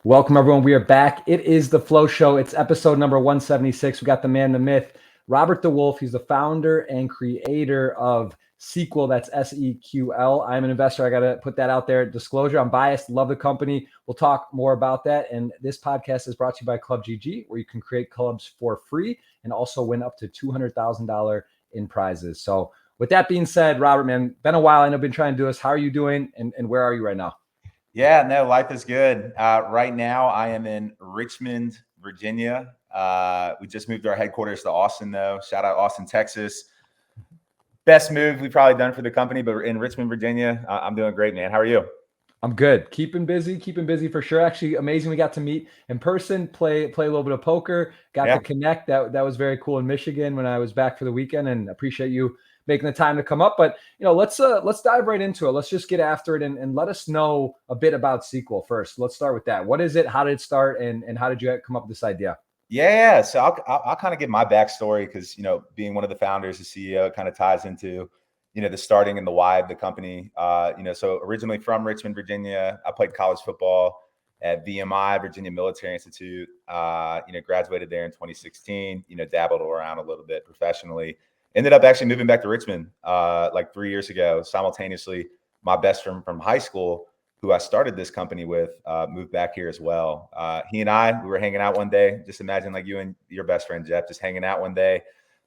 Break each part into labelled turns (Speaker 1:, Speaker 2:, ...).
Speaker 1: Welcome, everyone. We are back. It is the Flow Show. It's episode number 176. We got the man, the myth, Robert the Wolff. He's the founder and creator of SEQL. That's SEQL. I'm an investor. I got to put that out there. Disclosure, I'm biased. Love the company. We'll talk more about that. And this podcast is brought to you by ClubGG, where you can create clubs for free and also win up to $200,000 in prizes. So with that being said, Robert, man, been a while. I know I've been trying to do this. How are you doing? And where are you right now?
Speaker 2: Yeah, no, life is good. Right now, I am in Richmond, Virginia. We just moved our headquarters to Austin, though. Shout out Austin, Texas. Best move we've probably done for the company, but we're in Richmond, Virginia. I'm doing great, man. How are you?
Speaker 1: I'm good. Keeping busy for sure. Actually, amazing. We got to meet in person, play a little bit of poker, got to connect. That was very cool in Michigan when I was back for the weekend, and appreciate you making the time to come up. But let's dive right into it. Let's just get after it and let us know a bit about SEQL first. Let's start with that. What is it? How did it start? And how did you come up with this idea?
Speaker 2: Yeah. So I'll kind of give my backstory because, being one of the founders, the CEO, kind of ties into, the starting and the why of the company. So originally from Richmond, Virginia, I played college football at VMI, Virginia Military Institute. Graduated there in 2016, dabbled around a little bit professionally. Ended up actually moving back to Richmond like 3 years ago. Simultaneously, my best friend from high school, who I started this company with, moved back here as well. He and we were hanging out one day. Just imagine like you and your best friend, Jeff, just hanging out one day.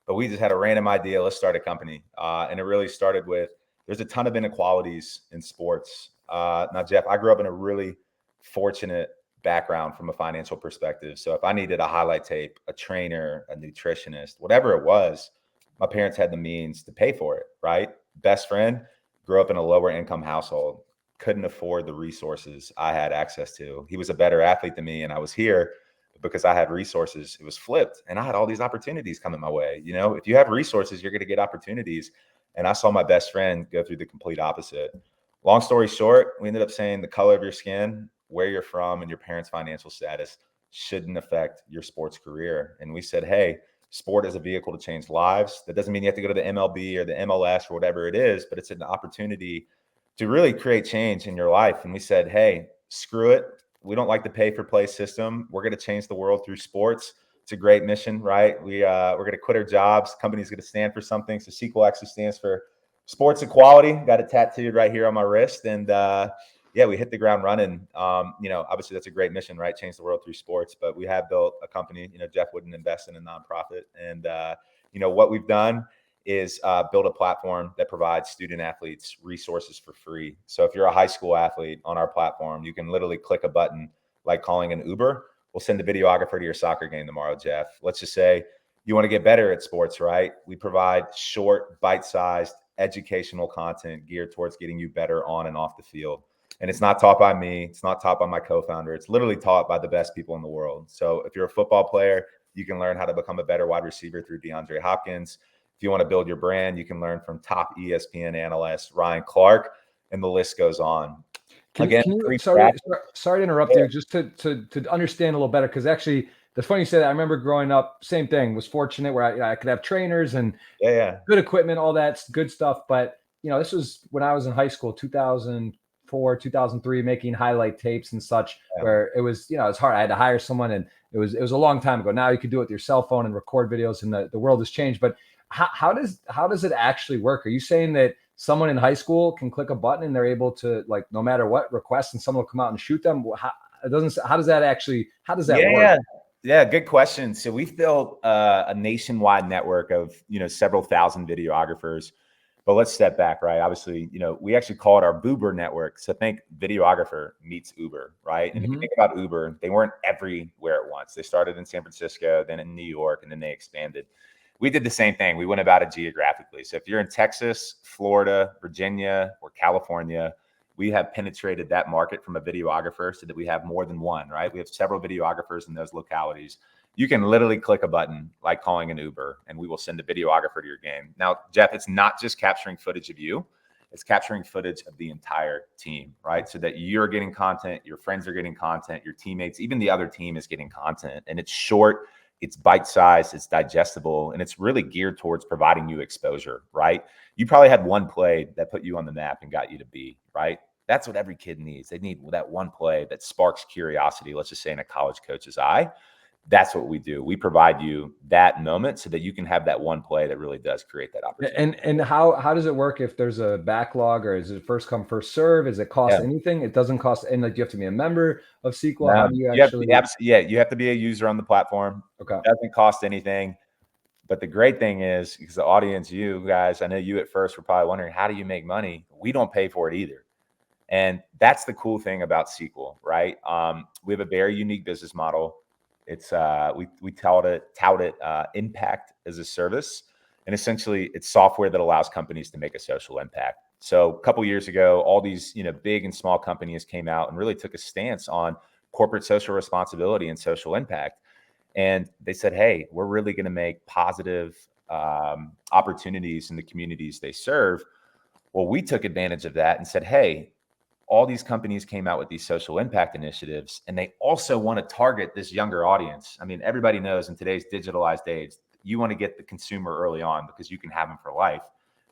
Speaker 2: But we just had a random idea. Let's start a company. And it really started with, there's a ton of inequalities in sports. Now, Jeff, I grew up in a really fortunate background from a financial perspective. So if I needed a highlight tape, a trainer, a nutritionist, whatever it was, my parents had the means to pay for it, right? Best friend grew up in a lower income household, couldn't afford the resources I had access to. He was a better athlete than me, and I was here because I had resources. It was flipped, and I had all these opportunities coming my way. If you have resources, you're going to get opportunities. And I saw my best friend go through the complete opposite. Long story short, we ended up saying the color of your skin, where you're from, and your parents' financial status shouldn't affect your sports career. And we said, hey, sport is a vehicle to change lives. That doesn't mean you have to go to the MLB or the MLS or whatever it is, but it's an opportunity to really create change in your life. And we said, hey, screw it. We don't like the pay for play system. We're going to change the world through sports. It's a great mission, right? We're going to quit our jobs. Company's going to stand for something. So SEQL actually stands for sports equality. Got it tattooed right here on my wrist. And we hit the ground running. Obviously that's a great mission, right? Change the world through sports. But we have built a company. Jeff wouldn't invest in a nonprofit. And what we've done is build a platform that provides student athletes resources for free. So if you're a high school athlete on our platform, you can literally click a button like calling an Uber. We'll send a videographer to your soccer game tomorrow, Jeff. Let's just say you want to get better at sports, right? We provide short, bite-sized educational content geared towards getting you better on and off the field. And it's not taught by me. It's not taught by my co-founder. It's literally taught by the best people in the world. So if you're a football player, you can learn how to become a better wide receiver through DeAndre Hopkins. If you want to build your brand, you can learn from top ESPN analyst Ryan Clark, and the list goes on.
Speaker 1: Sorry to interrupt you, just to understand a little better, because actually, that's funny you say that. I remember growing up, same thing, was fortunate where I could have trainers and good equipment, all that good stuff. But, this was when I was in high school, 2004, 2003, making highlight tapes and such, where it was, it's hard. I had to hire someone, and it was a long time ago. Now you can do it with your cell phone and record videos, and the world has changed. But how does it actually work? Are you saying that someone in high school can click a button and they're able to, like, no matter what, request, and someone will come out and shoot them? How does that work?
Speaker 2: Yeah, good question. So we've built a nationwide network of, several thousand videographers. But let's step back, right? Obviously, we actually call it our Boober network. So think videographer meets Uber, right? And if you think about Uber, they weren't everywhere at once. They started in San Francisco, then in New York, and then they expanded. We did the same thing. We went about it geographically. So if you're in Texas, Florida, Virginia, or California, we have penetrated that market from a videographer so that we have more than one, right? We have several videographers in those localities. You can literally click a button like calling an Uber, and we will send a videographer to your game. Now, Jeff, it's not just capturing footage of you. It's capturing footage of the entire team, right? So that you're getting content, your friends are getting content, your teammates, even the other team is getting content. And it's short, it's bite-sized, it's digestible, and it's really geared towards providing you exposure, right? You probably had one play that put you on the map and got you to B, right? That's what every kid needs. They need that one play that sparks curiosity, let's just say in a college coach's eye. That's what we do. We provide you that moment so that you can have that one play that really does create that opportunity.
Speaker 1: And how does it work if there's a backlog, or is it first come, first serve? Is it cost anything? It doesn't cost, and like you have to be a member of SEQL. How do you actually?
Speaker 2: You have to be a user on the platform.
Speaker 1: Okay.
Speaker 2: It doesn't cost anything. But the great thing is, because the audience, you guys, I know you at first were probably wondering, how do you make money? We don't pay for it either. And that's the cool thing about SEQL, right? We have a very unique business model. It's we tout it impact as a service, and essentially it's software that allows companies to make a social impact. So a couple years ago, all these big and small companies came out and really took a stance on corporate social responsibility and social impact, and they said, "Hey, we're really going to make positive opportunities in the communities they serve." Well, we took advantage of that and said, "Hey, all these companies came out with these social impact initiatives, and they also want to target this younger audience." I mean, everybody knows in today's digitalized age, you want to get the consumer early on because you can have them for life.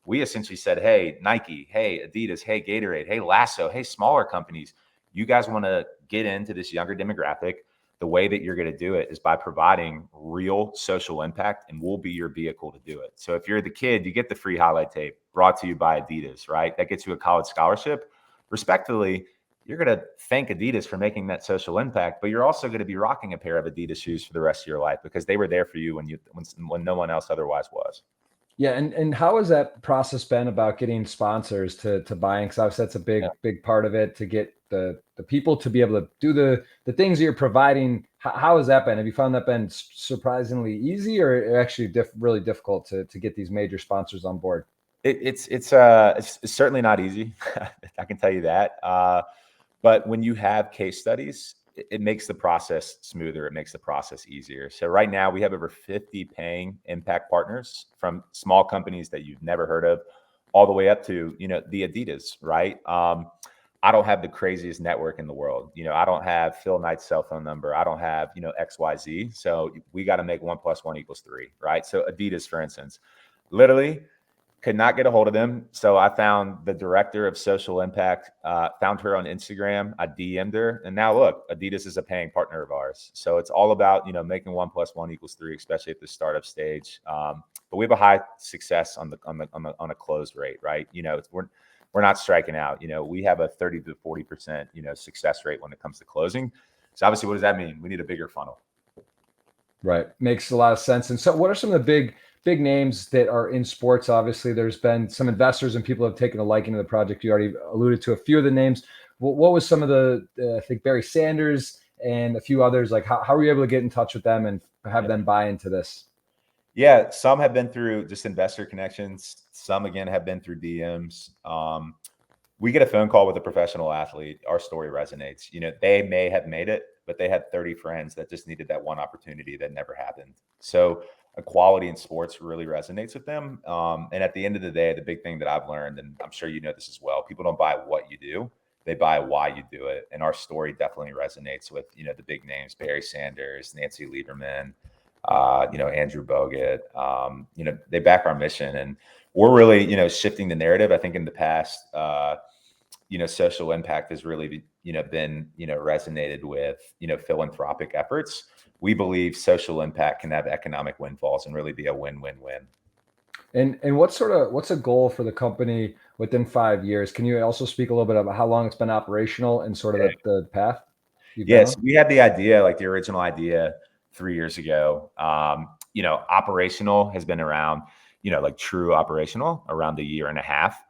Speaker 2: We essentially said, hey, Nike, hey, Adidas, hey, Gatorade, hey, Lasso, hey, smaller companies, you guys want to get into this younger demographic. The way that you're going to do it is by providing real social impact, and we'll be your vehicle to do it. So if you're the kid, you get the free highlight tape brought to you by Adidas, right? That gets you a college scholarship. Respectfully, you're going to thank Adidas for making that social impact, but you're also going to be rocking a pair of Adidas shoes for the rest of your life because they were there for you when no one else otherwise was.
Speaker 1: Yeah, and how has that process been about getting sponsors to buying? Because obviously that's a big part of it, to get the people to be able to do the things that you're providing. How has that been? Have you found that been surprisingly easy, or actually really difficult to get these major sponsors on board?
Speaker 2: It's certainly not easy. I can tell you that. But when you have case studies, it makes the process smoother. It makes the process easier. So right now we have over 50 paying impact partners, from small companies that you've never heard of, all the way up to the Adidas, right? I don't have the craziest network in the world. I don't have Phil Knight's cell phone number. I don't have XYZ. So we got to make 1 + 1 = 3, right? So Adidas, for instance, literally could not get a hold of them. So I found the director of social impact, found her on Instagram. I DM'd her, and now look, Adidas is a paying partner of ours. So it's all about, making 1 + 1 = 3, especially at the startup stage. But we have a high success on a close rate, right? We're not striking out. We have a 30 to 40% success rate when it comes to closing. So obviously, what does that mean? We need a bigger funnel.
Speaker 1: Right. Makes a lot of sense. And so what are some of the big names that are in sports? Obviously, there's been some investors and people have taken a liking to the project. You already alluded to a few of the names. What was some of I think Barry Sanders and a few others, like how were you able to get in touch with them and have them buy into this?
Speaker 2: Yeah, some have been through just investor connections. Some, again, have been through DMs. We get a phone call with a professional athlete. Our story resonates. They may have made it, but they had 30 friends that just needed that one opportunity that never happened. So equality in sports really resonates with them. And at the end of the day, the big thing that I've learned, and I'm sure you know this as well, people don't buy what you do, they buy why you do it. And our story definitely resonates with, the big names, Barry Sanders, Nancy Lieberman, Andrew Bogut. They back our mission, and we're really, shifting the narrative. I think in the past, social impact has really, been, resonated with, philanthropic efforts. We believe social impact can have economic windfalls and really be a win-win-win.
Speaker 1: And what's a goal for the company within 5 years? Can you also speak a little bit about how long it's been operational and sort of the path you've been on?
Speaker 2: Yes, we had the idea, like the original idea, 3 years ago. Operational has been around, like true operational, around a year and a half.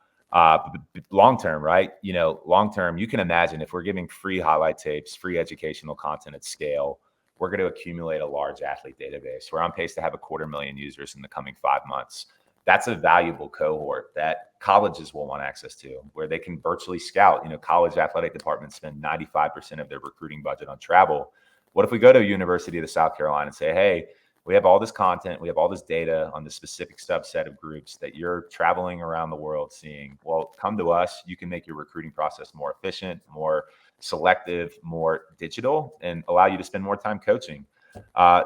Speaker 2: Long term, right? Long term, you can imagine if we're giving free highlight tapes, free educational content at scale, we're going to accumulate a large athlete database. We're on pace to have 250,000 users in the coming 5 months. That's a valuable cohort that colleges will want access to, where they can virtually scout. College athletic departments spend 95% of their recruiting budget on travel. What if we go to a University of South Carolina and say, hey, we have all this content, we have all this data on the specific subset of groups that you're traveling around the world seeing. Well, come to us. You can make your recruiting process more efficient, more selective, more digital, and allow you to spend more time coaching.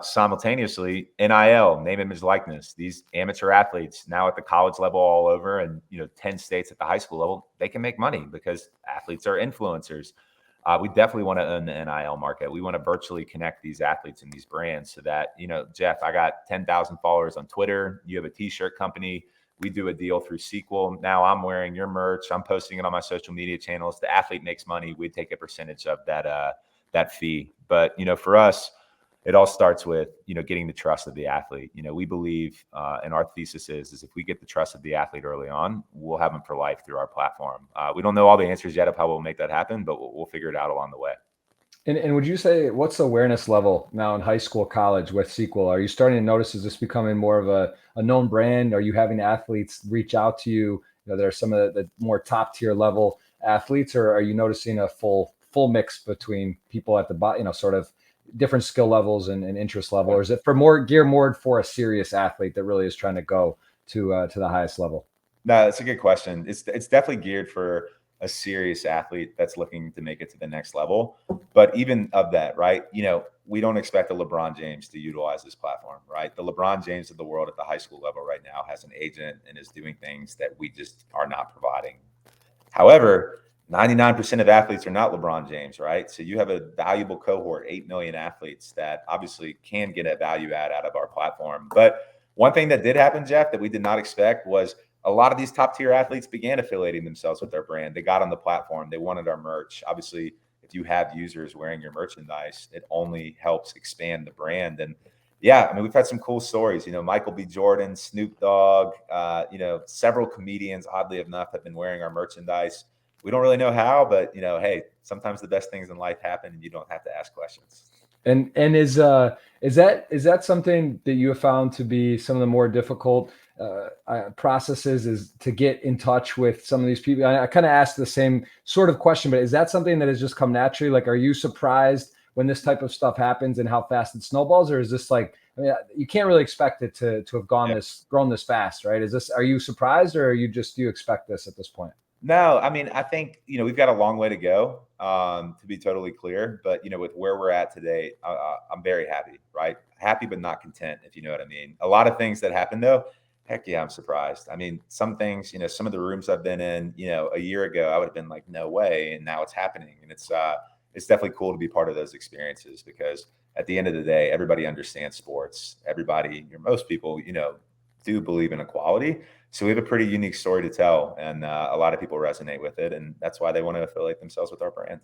Speaker 2: Simultaneously, NIL, name, image, likeness. These amateur athletes now at the college level all over, and 10 states at the high school level, they can make money because athletes are influencers. We definitely want to own the NIL market. We want to virtually connect these athletes and these brands so that, Jeff, I got 10,000 followers on Twitter. You have a t-shirt company. We do a deal through SEQL. Now I'm wearing your merch. I'm posting it on my social media channels. The athlete makes money. We take a percentage of that fee. But, for us, it all starts with, getting the trust of the athlete. We believe, and our thesis is if we get the trust of the athlete early on, we'll have them for life through our platform. We don't know all the answers yet of how we'll make that happen, but we'll figure it out along the way.
Speaker 1: And would you say, what's the awareness level now in high school, college with SEQL? Are you starting to notice, is this becoming more of a known brand? Are you having athletes reach out to you? There are some of the more top tier level athletes, or are you noticing a full mix between people at the sort of different skill levels and interest level, or is it for more geared for a serious athlete that really is trying to go to the highest level?
Speaker 2: No, that's a good question. It's definitely geared for a serious athlete that's looking to make it to the next level. But even of that, right? We don't expect a LeBron James to utilize this platform, right? The LeBron James of the world at the high school level right now has an agent and is doing things that we just are not providing. However, 99% of athletes are not LeBron James, right? So you have a valuable cohort, 8 million athletes that obviously can get a value add out of our platform. But one thing that did happen, Jeff, that we did not expect was a lot of these top tier athletes began affiliating themselves with their brand. They got on the platform. They wanted our merch. Obviously, if you have users wearing your merchandise, it only helps expand the brand. And yeah, I mean, we've had some cool stories. Michael B. Jordan, Snoop Dogg, several comedians, oddly enough, have been wearing our merchandise. We don't really know how, but hey, sometimes the best things in life happen and you don't have to ask questions.
Speaker 1: And is that something that you have found to be some of the more difficult processes, is to get in touch with some of these people? I kind of asked the same sort of question, but is that something that has just come naturally? Like, are you surprised when this type of stuff happens and how fast it snowballs, or is this like, you can't really expect it to have grown this fast, right? Are you surprised, or do you expect this at this point?
Speaker 2: No, I mean, I think, we've got a long way to go, to be totally clear. But, with where we're at today, I'm very happy, right? Happy, but not content, if you know what I mean. A lot of things that happen, though, heck yeah, I'm surprised. I mean, some things, some of the rooms I've been in, a year ago, I would have been like, no way. And now it's happening. And it's definitely cool to be part of those experiences, because at the end of the day, everybody understands sports. Everybody, most people, do believe in equality. So we have a pretty unique story to tell, and a lot of people resonate with it, and that's why they want to affiliate themselves with our brand.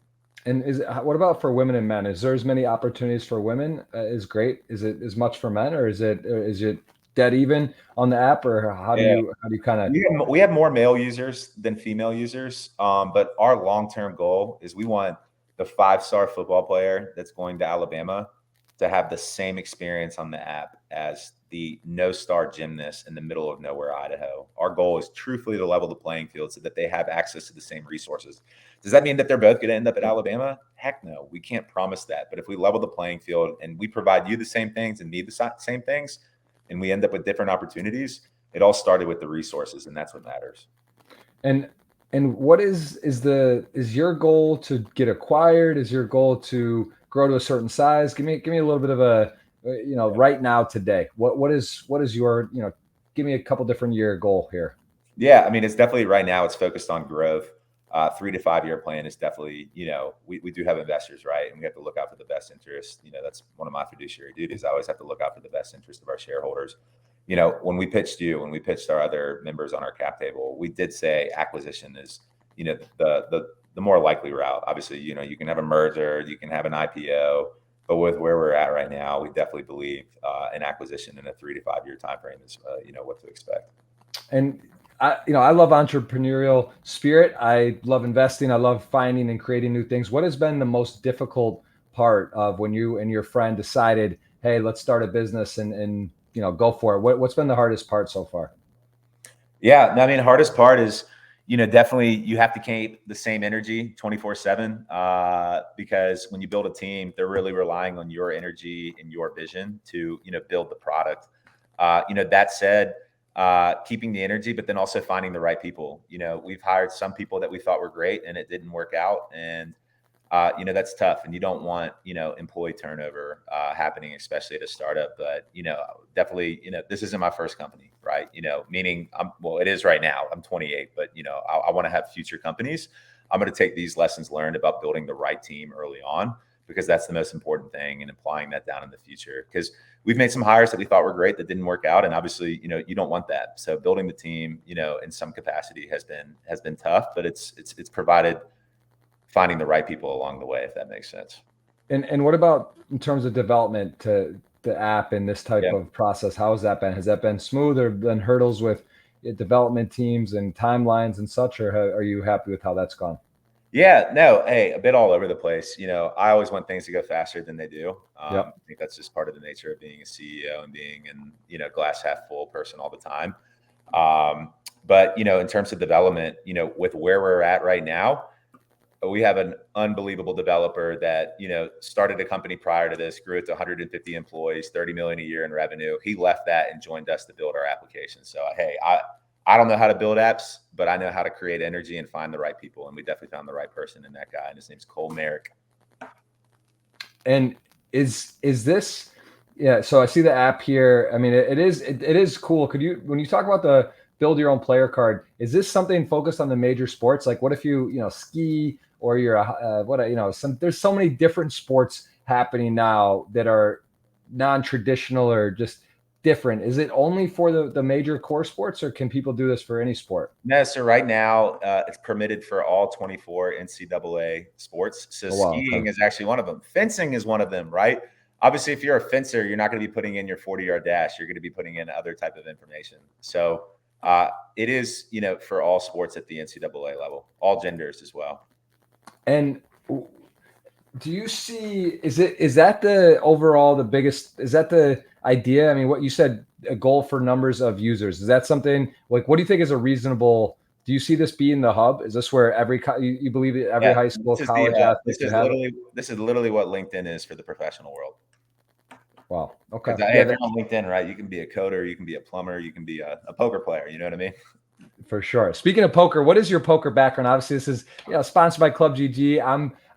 Speaker 1: And what about for women and men? Is there as many opportunities for women? Is great. Is it as much for men, or is it dead even on the app, or how do you kind of?
Speaker 2: We have more male users than female users, but our long-term goal is we want the 5-star football player that's going to Alabama to have the same experience on the app as the no-star gymnast in the middle of nowhere, Idaho. Our goal is truthfully to level the playing field so that they have access to the same resources. Does that mean that they're both going to end up at Alabama? Heck no, we can't promise that. But if we level the playing field and we provide you the same things and me the same things, and we end up with different opportunities, it all started with the resources, and that's what matters.
Speaker 1: And what is your goal to get acquired? Is your goal to grow to a certain size? Give me a little bit of a, right now, today, what is your, give me a couple different year goal here.
Speaker 2: Yeah, I mean, it's definitely right now it's focused on growth. 3 to 5 year plan is definitely, we do have investors, right? And we have to look out for the best interest. That's one of my fiduciary duties. I always have to look out for the best interest of our shareholders. When we pitched our other members on our cap table, we did say acquisition is, the more likely route. Obviously, you can have a merger, you can have an IPO, but with where we're at right now, we definitely believe an acquisition in a 3 to 5 year time frame is, what to expect.
Speaker 1: And I love entrepreneurial spirit. I love investing. I love finding and creating new things. What has been the most difficult part of when you and your friend decided, hey, let's start a business and go for it? What's been the hardest part so far?
Speaker 2: Yeah, I mean, hardest part is, definitely you have to keep the same energy 24/7, because when you build a team, they're really relying on your energy and your vision to, build the product. That said, keeping the energy, but then also finding the right people. We've hired some people that we thought were great and it didn't work out. And that's tough, and you don't want, employee turnover happening, especially at a startup. But, definitely, this isn't my first company, right? Meaning it is right now. I'm 28, but, I want to have future companies. I'm going to take these lessons learned about building the right team early on, because that's the most important thing, and applying that down in the future. Because we've made some hires that we thought were great that didn't work out. And obviously, you don't want that. So building the team, in some capacity has been tough, but it's provided finding the right people along the way, if that makes sense.
Speaker 1: And what about in terms of development to the app and this type of process? How has that been? Has that been smooth, or been hurdles with development teams and timelines and such, or are you happy with how that's gone?
Speaker 2: Yeah, no, hey, a bit all over the place. I always want things to go faster than they do. I think that's just part of the nature of being a CEO and being glass half full person all the time. But in terms of development, with where we're at right now, we have an unbelievable developer that, started a company prior to this, grew it to 150 employees, 30 million a year in revenue. He left that and joined us to build our application. So, hey, I don't know how to build apps, but I know how to create energy and find the right people. And we definitely found the right person in that guy. And his name's Cole Merrick.
Speaker 1: And is this, so I see the app here. I mean, it is cool. When you talk about the build your own player card, is this something focused on the major sports? Like what if you ski, or you're there's so many different sports happening now that are non-traditional or just different. Is it only for the major core sports, or can people do this for any sport?
Speaker 2: No, so right now it's permitted for all 24 NCAA sports. So skiing is actually one of them. Fencing is one of them, right? Obviously, if you're a fencer, you're not going to be putting in your 40-yard dash. You're going to be putting in other type of information. So it is, for all sports at the NCAA level, all genders as well.
Speaker 1: And do you see, is that the overall, is that the idea? I mean, what you said, a goal for numbers of users, is that something like, what do you think is a reasonable, do you see this being the hub? Is this where you believe that every high school, college athlete should have?
Speaker 2: This is literally what LinkedIn is for the professional world.
Speaker 1: Wow. Okay.
Speaker 2: If you're on LinkedIn, right, you can be a coder, you can be a plumber, you can be a poker player. You know what I mean?
Speaker 1: For sure. Speaking of poker, what is your poker background? Obviously, this is sponsored by ClubGG.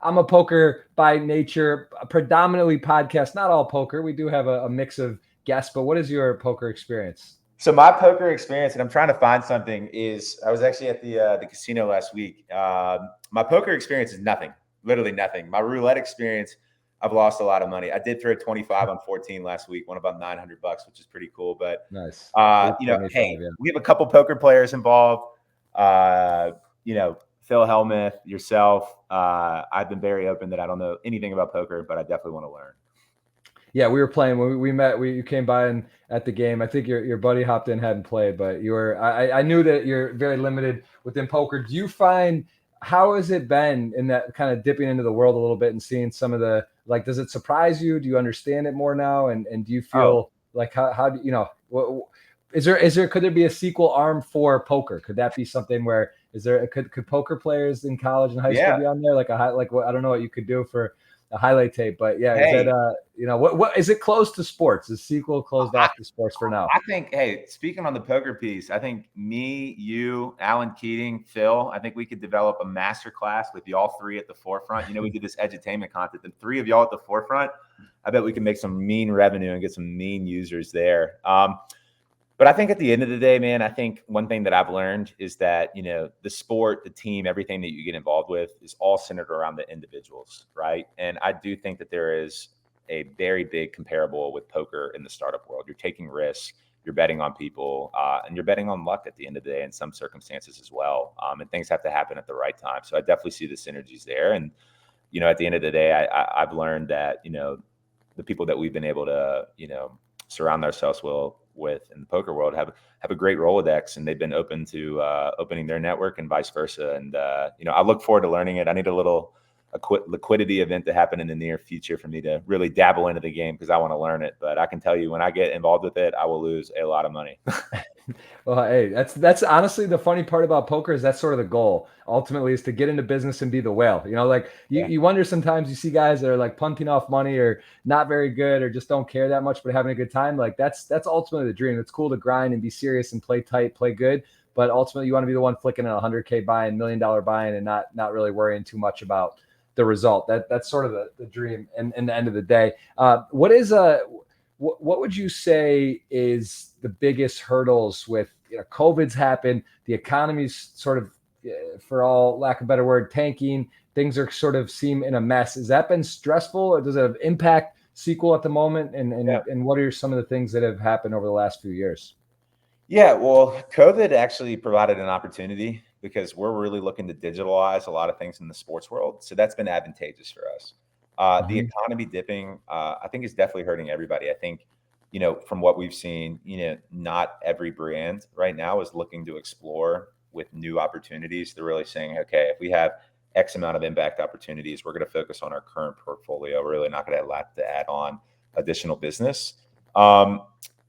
Speaker 1: I'm a poker by nature, predominantly podcast, not all poker. We do have a mix of guests, but what is your poker experience?
Speaker 2: So my poker experience, and I'm trying to find something, is I was actually at the casino last week. My poker experience is nothing, literally nothing. My roulette experience, I've lost a lot of money. I did throw 25 on 14 last week, won about $900, which is pretty cool. But
Speaker 1: nice.
Speaker 2: Hey, we have a couple poker players involved. Phil Helmuth, yourself. I've been very open that I don't know anything about poker, but I definitely want to learn.
Speaker 1: Yeah, we were playing when we met. You came by and at the game. I think your buddy hopped in, hadn't played, but you were. I knew that you're very limited within poker. Do you find, how has it been in that kind of dipping into the world a little bit and seeing some of the, like, does it surprise you? Do you understand it more now? And do you feel like how do you know? Is there could there be a sequel arm for poker? Could that be something where could poker players in college and high school be on there? Like I don't know what you could do for a highlight tape, but is that what is it close to sports? Is sequel closed off to sports for now?
Speaker 2: I think, hey, speaking on the poker piece, I think me, you, Alan Keating, Phil, I think we could develop a master class with y'all three at the forefront. We did this edutainment content, the three of y'all at the forefront. I bet we can make some mean revenue and get some mean users there. But I think at the end of the day, man, I think one thing that I've learned is that, the sport, the team, everything that you get involved with is all centered around the individuals, right? And I do think that there is a very big comparable with poker in the startup world. You're taking risks, you're betting on people, and you're betting on luck at the end of the day in some circumstances as well. And things have to happen at the right time. So I definitely see the synergies there. And, at the end of the day, I've learned that, the people that we've been able to, surround ourselves with in the poker world have a great Rolodex, and they've been open to opening their network and vice versa. And I look forward to learning it. I need a liquidity event to happen in the near future for me to really dabble into the game, because I want to learn it. But I can tell you, when I get involved with it, I will lose a lot of money.
Speaker 1: Well, hey, that's honestly the funny part about poker, is that's sort of the goal ultimately, is to get into business and be the whale. You wonder sometimes, you see guys that are like punting off money or not very good or just don't care that much but having a good time. Like that's ultimately the dream. It's cool to grind and be serious and play tight, play good, but ultimately you want to be the one flicking a $100K buy-in, $1 million buy-in, and not really worrying too much about the result. That's sort of the dream. And the end of the day, what would you say is the biggest hurdles with, COVID's happened, the economy's sort of, for all lack of a better word, tanking, things are sort of seem in a mess. Has that been stressful, or does it have impact SEQL at the moment? And what are some of the things that have happened over the last few years?
Speaker 2: Yeah, well, COVID actually provided an opportunity because we're really looking to digitalize a lot of things in the sports world. So that's been advantageous for us. The economy dipping, I think, is definitely hurting everybody. I think, from what we've seen, not every brand right now is looking to explore with new opportunities. They're really saying, okay, if we have X amount of impact opportunities, we're going to focus on our current portfolio. We're really not going to have to add on additional business.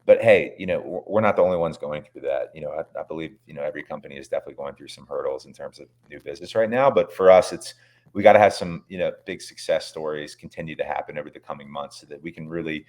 Speaker 2: But hey, we're not the only ones going through that. I believe, every company is definitely going through some hurdles in terms of new business right now. But for us, we got to have some, big success stories continue to happen over the coming months so that we can really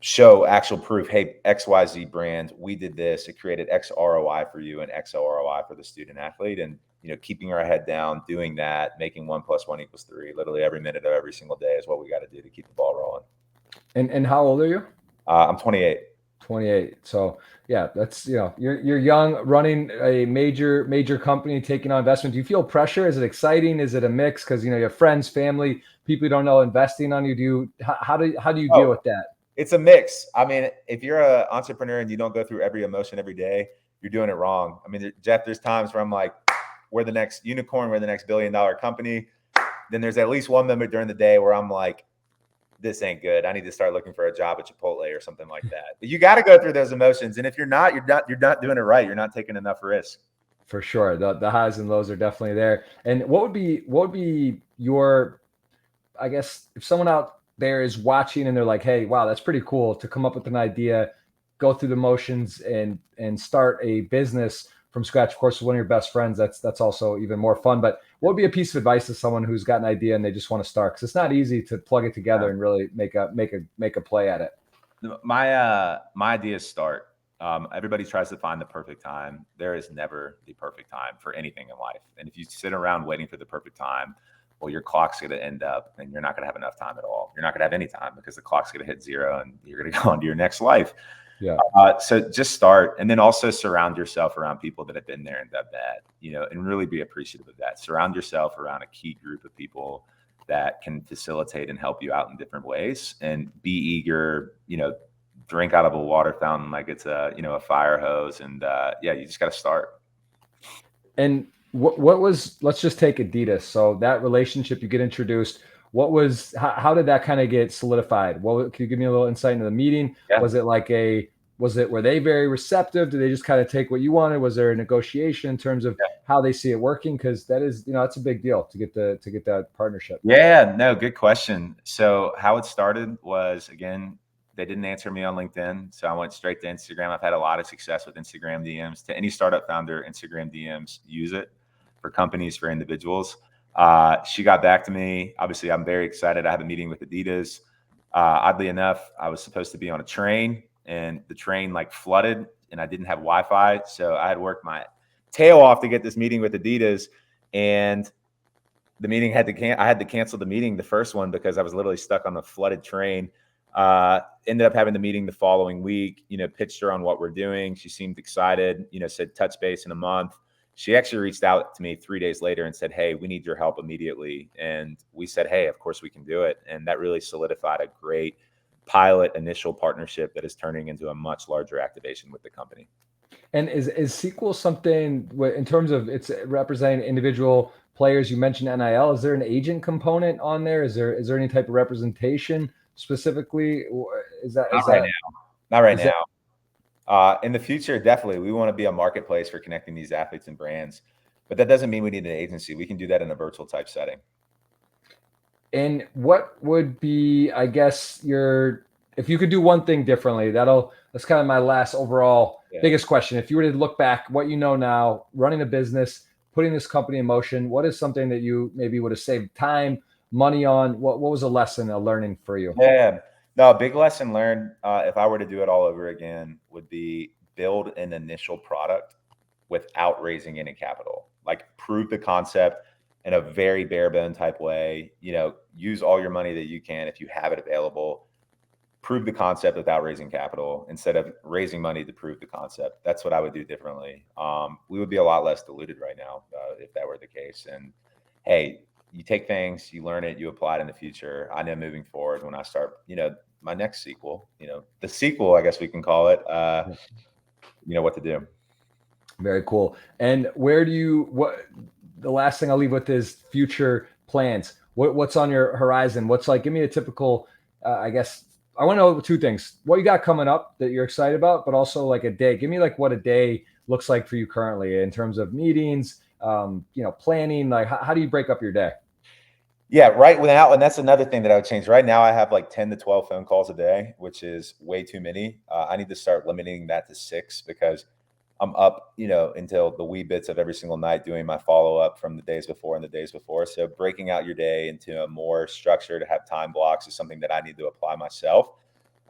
Speaker 2: show actual proof. Hey, XYZ brand, we did this. It created X ROI for you and X ROI for the student athlete. And, keeping our head down, doing that, making 1 + 1 = 3, literally every minute of every single day is what we got to do to keep the ball rolling.
Speaker 1: And how old are you?
Speaker 2: I'm 28.
Speaker 1: 28. So yeah, that's, you're young, running a major company, taking on investment. Do you feel pressure? Is it exciting? Is it a mix? Because, you have friends, family, people you don't know investing on you. How do you deal with that?
Speaker 2: It's a mix. I mean, if you're an entrepreneur and you don't go through every emotion every day, you're doing it wrong. I mean, Jeff, there's times where I'm like, we're the next unicorn, we're the next billion-dollar company. Then there's at least one moment during the day where I'm like, this ain't good. I need to start looking for a job at Chipotle or something like that. But you got to go through those emotions. And if you're not doing it right. You're not taking enough risk.
Speaker 1: For sure. The highs and lows are definitely there. And what would be your, I guess, if someone out there is watching and they're like, hey, wow, that's pretty cool to come up with an idea, go through the motions and start a business from scratch. Of course, with one of your best friends, that's also even more fun. But what would be a piece of advice to someone who's got an idea and they just want to start? Because it's not easy to plug it together and really make a play at it.
Speaker 2: My idea is start. Everybody tries to find the perfect time. There is never the perfect time for anything in life. And if you sit around waiting for the perfect time, well, your clock's going to end up and you're not going to have enough time at all. You're not going to have any time because the clock's going to hit 0 and you're going to go on to your next life.
Speaker 1: Yeah.
Speaker 2: So just start, and then also surround yourself around people that have been there and done that, and really be appreciative of that. Surround yourself around a key group of people that can facilitate and help you out in different ways, and be eager, drink out of a water fountain like it's a fire hose. And you just got to start.
Speaker 1: And what was, let's just take Adidas. So that relationship, you get introduced. How did that kind of get solidified? Well, can you give me a little insight into the meeting? Yeah. Were they very receptive? Did they just kind of take what you wanted? Was there a negotiation in terms of how they see it working? Because that is, that's a big deal to get that partnership.
Speaker 2: Yeah, no, good question. So how it started was, again, they didn't answer me on LinkedIn. So I went straight to Instagram. I've had a lot of success with Instagram DMs. To any startup founder, Instagram DMs, use it for companies, for individuals. She got back to me. Obviously, I'm very excited. I have a meeting with Adidas. Oddly enough, I was supposed to be on a train, and the train flooded, and I didn't have Wi-Fi. So I had worked my tail off to get this meeting with Adidas, and the meeting I had to cancel the meeting, the first one, because I was literally stuck on the flooded train. Ended up having the meeting the following week, pitched her on what we're doing. She seemed excited, said touch base in a month. She actually reached out to me 3 days later and said, hey, we need your help immediately. And we said, hey, of course we can do it. And that really solidified a great pilot initial partnership that is turning into a much larger activation with the company.
Speaker 1: And is SEQL something, in terms of it's representing individual players? You mentioned NIL. Is there an agent component on there? Is there any type of representation specifically?
Speaker 2: Not right now. In the future, definitely, we want to be a marketplace for connecting these athletes and brands, but that doesn't mean we need an agency. We can do that in a virtual type setting.
Speaker 1: And what would be, I guess, if you could do one thing differently, that's kind of my last overall biggest question. If you were to look back, what you know now, running a business, putting this company in motion, what is something that you maybe would have saved time, money on? What was a lesson, a learning for you?
Speaker 2: Yeah. No, a big lesson learned, if I were to do it all over again, would be build an initial product without raising any capital. Prove the concept, in a very bare bone type way. Use all your money that you can if you have it available. Prove the concept without raising capital instead of raising money to prove the concept. That's what I would do differently. We would be a lot less diluted right now if that were the case. And hey, you take things, you learn it, you apply it in the future. I know moving forward when I start, my next sequel, the sequel, I guess we can call it, what to do.
Speaker 1: Very cool. And the last thing I'll leave with is future plans. What's on your horizon? Give me a typical, I guess, I want to know two things. What you got coming up that you're excited about, but also like a day. Give me like what a day looks like for you currently in terms of meetings, planning. Like how do you break up your day?
Speaker 2: Yeah, right now, and that's another thing that I would change. Right now, I have like 10 to 12 phone calls a day, which is way too many. I need to start limiting that to 6 because I'm up, until the wee bits of every single night doing my follow-up from the days before and the days before. So breaking out your day into a more structure to have time blocks is something that I need to apply myself.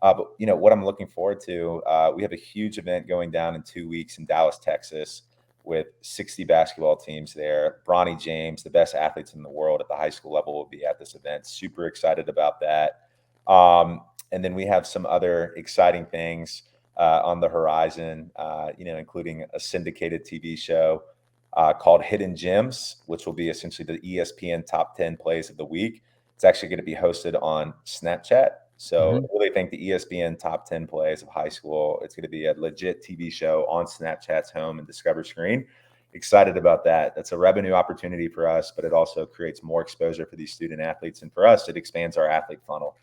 Speaker 2: But what I'm looking forward to, we have a huge event going down in 2 weeks in Dallas, Texas, with 60 basketball teams there. Bronny James, the best athletes in the world at the high school level, will be at this event. Super excited about that. And then we have some other exciting things on the horizon, including a syndicated TV show called Hidden Gems, which will be essentially the ESPN top 10 plays of the week. It's actually going to be hosted on Snapchat. So I really think the ESPN top 10 plays of high school, it's going to be a legit TV show on Snapchat's home and Discover screen. Excited about that. That's a revenue opportunity for us, but it also creates more exposure for these student athletes. And for us, it expands our athlete funnel.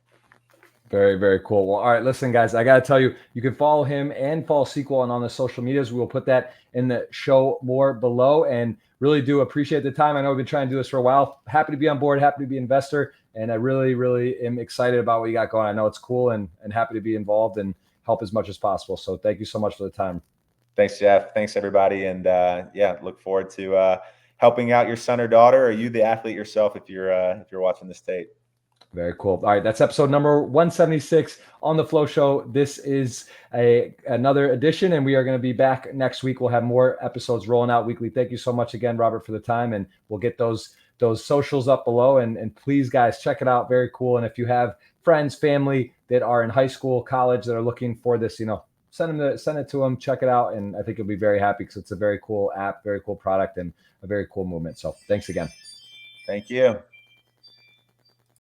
Speaker 1: Very, very cool. Well, all right, listen, guys, I got to tell you, you can follow him and follow SEQL on the social medias. We will put that in the show more below, and really do appreciate the time. I know we've been trying to do this for a while. Happy to be on board, happy to be an investor, and I really, really am excited about what you got going. I know it's cool and happy to be involved and help as much as possible. So thank you so much for the time.
Speaker 2: Thanks, Jeff. Thanks, everybody. And look forward to helping out your son or daughter, or you, the athlete yourself, if you're watching this tape.
Speaker 1: Very cool. All right, that's episode number 176 on the Flow Show. This is another edition, and we are going to be back next week. We'll have more episodes rolling out weekly. Thank you so much again, Robert, for the time, and we'll get those socials up below. And please, guys, check it out. Very cool. And if you have friends, family that are in high school, college that are looking for this, send it to them. Check it out, and I think you'll be very happy because it's a very cool app, very cool product, and a very cool movement. So thanks again.
Speaker 2: Thank you.